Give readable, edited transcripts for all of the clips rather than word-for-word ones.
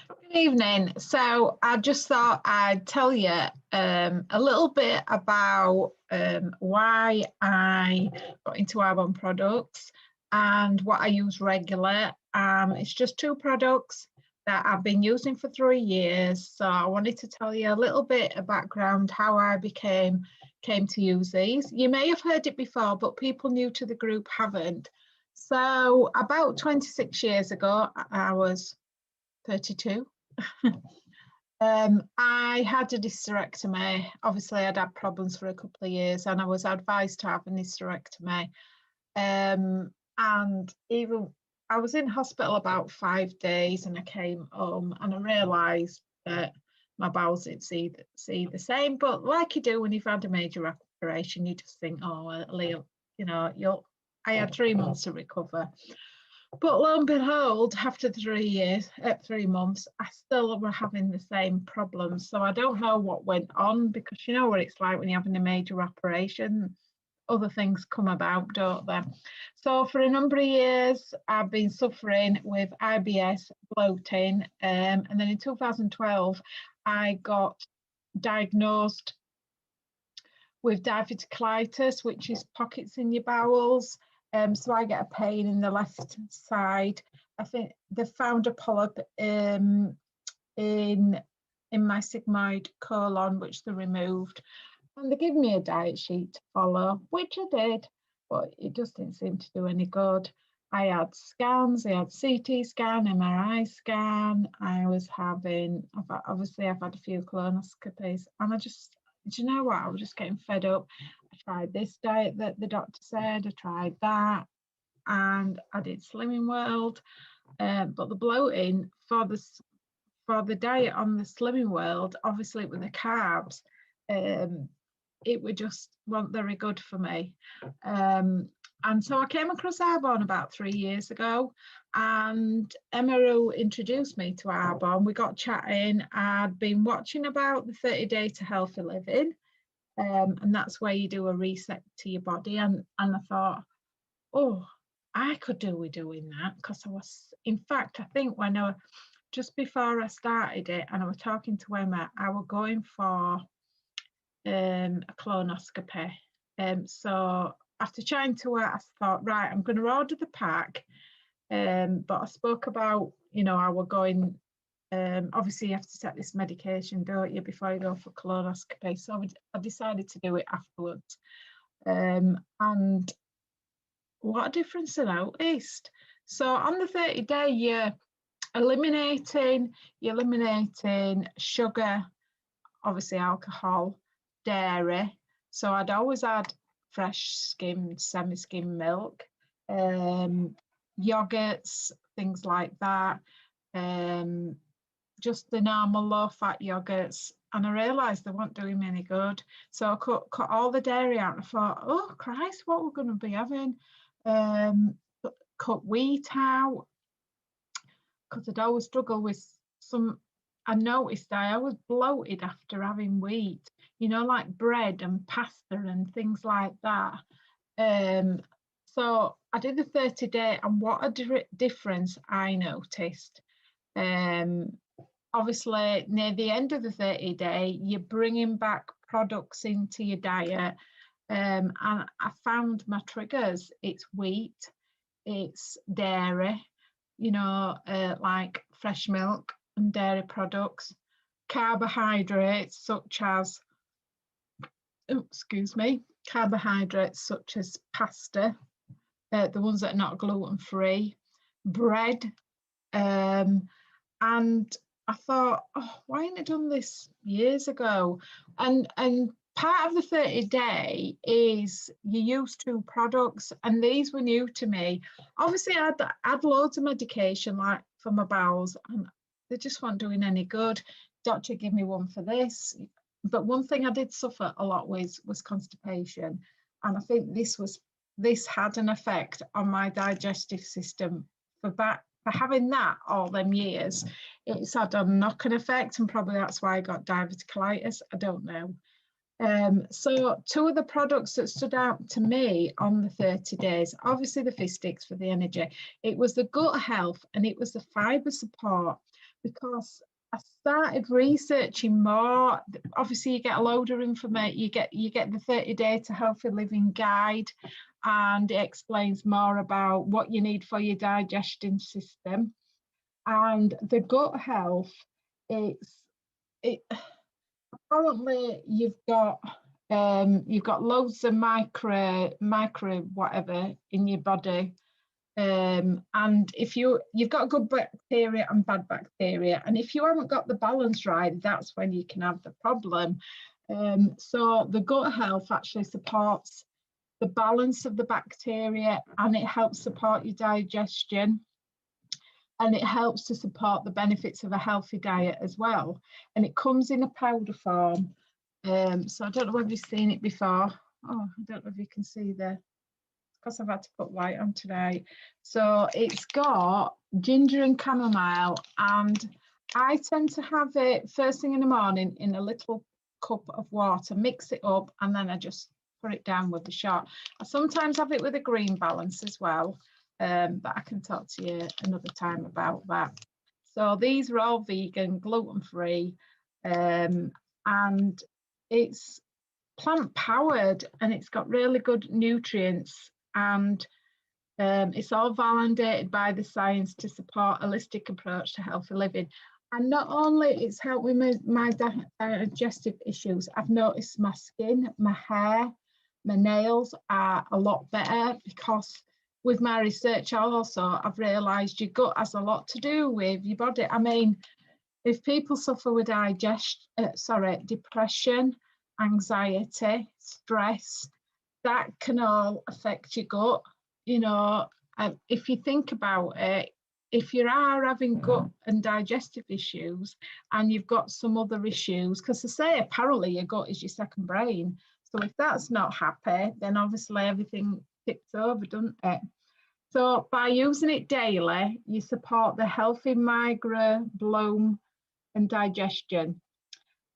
Good evening. So I just thought I'd tell you a little bit about why I got into Arbonne products and what I use regular. It's just two products that I've been using for 3 years. So I wanted to tell you a little bit of background how I came to use these. You may have heard it before, but people new to the group haven't. So about 26 years ago, I was 32. I had a hysterectomy. Obviously, I'd had problems for a couple of years, and I was advised to have a hysterectomy. And even I was in hospital about 5 days, and I came home, and I realised that my bowels didn't see the same. But like you do when you've had a major operation, you just think, oh, Leo, you'll. I had 3 months to recover. But lo and behold, after 3 months, I still were having the same problems. So I don't know what went on, because you know what it's like when you're having a major operation, other things come about, don't they? So for a number of years, I've been suffering with IBS, bloating, and then in 2012, I got diagnosed with diverticulitis, which is pockets in your bowels. So I get a pain in the left side. I think they found a polyp in my sigmoid colon, which they removed. And they gave me a diet sheet to follow, which I did, but it just didn't seem to do any good. I had scans, I had CT scan, MRI scan. I've had a few colonoscopies, and do you know what? I was just getting fed up. I tried this diet that the doctor said, I tried that, and I did Slimming World. But the bloating for the diet on the Slimming World, obviously with the carbs, it would just weren't very good for me. And so I came across Arbonne about 3 years ago, and Emma, who introduced me to Arbonne, we got chatting. I'd been watching about the 30 Day to Healthy Living, and that's where you do a reset to your body. And I thought, oh, I could do with doing that, because in fact, I think just before I started it, and I was talking to Emma, I was going for a colonoscopy. So after chatting to her, I thought, right, I'm going to order the pack. But I spoke about, I was going, obviously you have to take this medication, don't you, before you go for colonoscopy. So I decided to do it afterwards. And what a difference I noticed. So on the 30 day, you're eliminating sugar, obviously alcohol, dairy. So I'd always had fresh skimmed, semi-skimmed milk, yogurts, things like that, just the normal low-fat yogurts. And I realised they weren't doing me any good. So I cut all the dairy out, and I thought, oh Christ, what we're going to be having? Cut wheat out, because I'd always struggle with I noticed I was bloated after having wheat, like bread and pasta and things like that. So I did the 30 day, and what a difference I noticed. Obviously, near the end of the 30 day, you're bringing back products into your diet. And I found my triggers. It's wheat, it's dairy, like fresh milk and dairy products, carbohydrates such as pasta, the ones that are not gluten-free, bread, and I thought, oh, why hadn't I done this years ago? And part of the 30 day is you use 2 products, and these were new to me. Obviously, I had loads of medication, like for my bowels, and they just weren't doing any good. Doctor gave me one for this. But one thing I did suffer a lot with was constipation. And I think this had an effect on my digestive system for having that all them years. It's had a knock-on effect, and probably that's why I got diverticulitis. I don't know. So 2 of the products that stood out to me on the 30 days, obviously the fish sticks for the energy. It was the gut health, and it was the fibre support. because I started researching more. Obviously, you get a load of information. You get the 30-day to healthy living guide, and it explains more about what you need for your digestion system. And the gut health, it apparently you've got loads of micro whatever in your body. And if you've got good bacteria and bad bacteria, and if you haven't got the balance right, that's when you can have the problem. So the gut health actually supports the balance of the bacteria, and it helps support your digestion, and it helps to support the benefits of a healthy diet as well. And it comes in a powder form. So I don't know whether you've seen it before. Oh, I don't know if you can see there, because I've had to put light on today. So it's got ginger and chamomile, and I tend to have it first thing in the morning in a little cup of water, mix it up, and then I just put it down with the shot. I sometimes have it with a green balance as well, but I can talk to you another time about that. So these are all vegan, gluten-free, and it's plant powered, and it's got really good nutrients, and it's all validated by the science to support a holistic approach to healthy living. And not only it's helped with my digestive issues, I've noticed my skin, my hair, my nails are a lot better, because with my research also I've realised your gut has a lot to do with your body. I mean, if people suffer with depression, anxiety, stress, that can all affect your gut. You know, if you think about it, if you are having gut and digestive issues, and you've got some other issues, because they say apparently your gut is your second brain. So if that's not happy, then obviously everything tips over, doesn't it? So by using it daily, you support the healthy microbiome and digestion.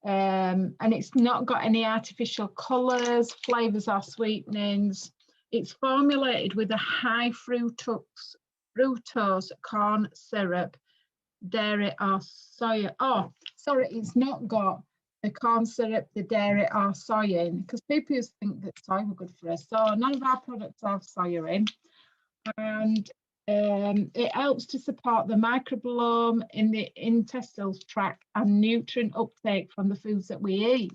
And it's not got any artificial colours, flavours or sweetenings. It's formulated with a high fructose corn syrup, dairy or soya. Oh, sorry, it's not got the corn syrup, the dairy or soya in, because people used to think that soy were good for us. So none of our products have soya in. And it helps to support the microbiome in the intestinal tract and nutrient uptake from the foods that we eat.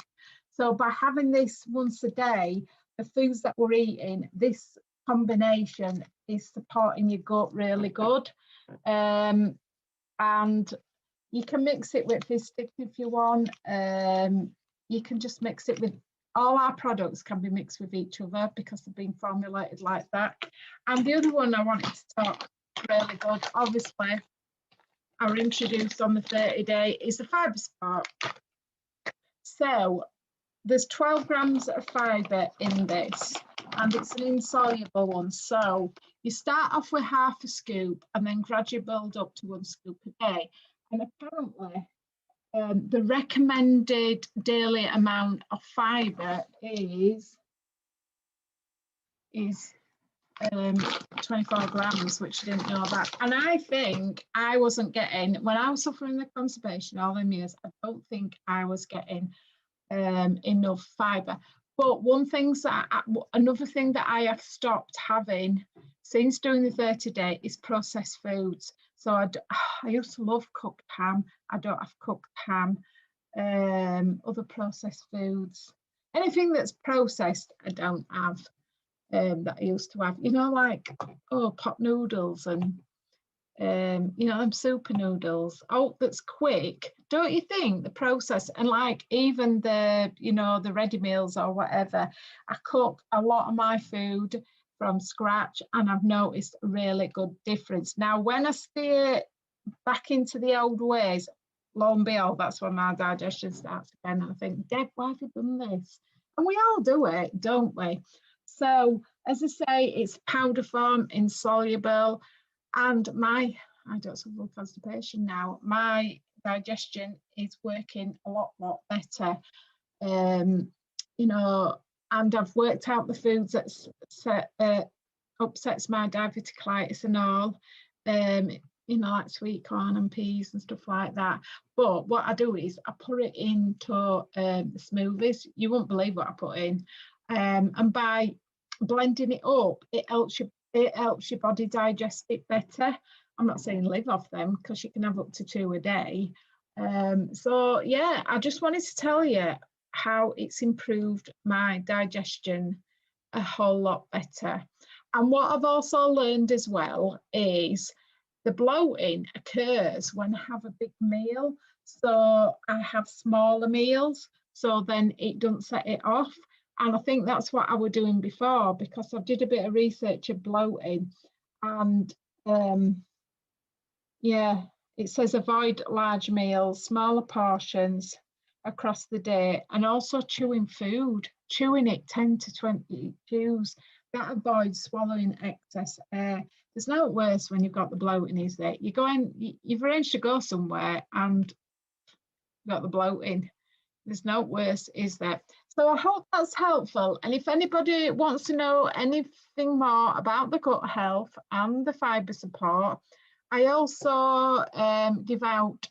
So by having this once a day, the foods that we're eating, this combination is supporting your gut really good. And you can mix it with fish stick if you want. You can just mix it with, all our products can be mixed with each other because they've been formulated like that. And the other one I wanted to talk really good, obviously, I introduced on the 30-day is the fibre support. So there's 12 grams of fibre in this, and it's an insoluble one. So you start off with half a scoop and then gradually build up to 1 scoop a day. And apparently, the recommended daily amount of fibre is 24 grams, which I didn't know about. And I think I wasn't getting, when I was suffering the constipation all them years, I don't think I was getting enough fibre. But another thing that I have stopped having since doing the 30-day is processed foods. So I used to love cooked ham. I don't have cooked ham. Other processed foods, anything that's processed, I don't have. That I used to have, like pot noodles and them super noodles. Oh, that's quick, don't you think? The process, and like even the the ready meals or whatever, I cook a lot of my food from scratch, and I've noticed a really good difference. Now when I steer back into the old ways, lo and behold, that's when my digestion starts again. And I think, Deb, why have you done this? And we all do it, don't we? So, as I say, it's powder form, insoluble, and I don't suffer with constipation now. My digestion is working a lot better. And I've worked out the foods that upsets my diverticulitis and all. you know, like sweet corn and peas and stuff like that. But what I do is I put it into smoothies. You won't believe what I put in. And by blending it up, it helps your body digest it better. I'm not saying live off them, because you can have up to 2 a day. So yeah, I just wanted to tell you how it's improved my digestion a whole lot better. And what I've also learned as well is the bloating occurs when I have a big meal. So I have smaller meals, so then it doesn't set it off. And I think that's what I was doing before, because I did a bit of research of bloating, and yeah, it says avoid large meals, smaller portions across the day, and also chewing food, chewing it 10 to 20 chews. That avoids swallowing excess air. There's no worse when you've got the bloating, is there? You go in, you've arranged to go somewhere and got the bloating. There's no worse, is there? So I hope that's helpful. And if anybody wants to know anything more about the gut health and the fibre support, I also give out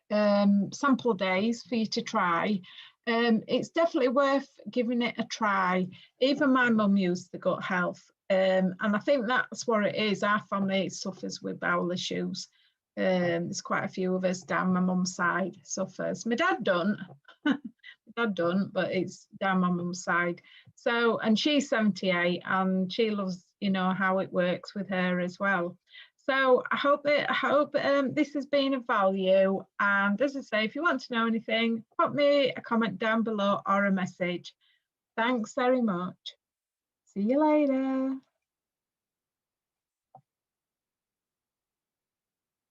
sample days for you to try. It's definitely worth giving it a try. Even my mum used the gut health, and I think that's what it is. Our family suffers with bowel issues. There's quite a few of us down my mum's side suffers. My dad don't. My dad don't, but it's down my mum's side. So, and she's 78, and she loves, you know, how it works with her as well. So I hope this has been of value. And as I say, if you want to know anything, pop me a comment down below or a message. Thanks very much. See you later.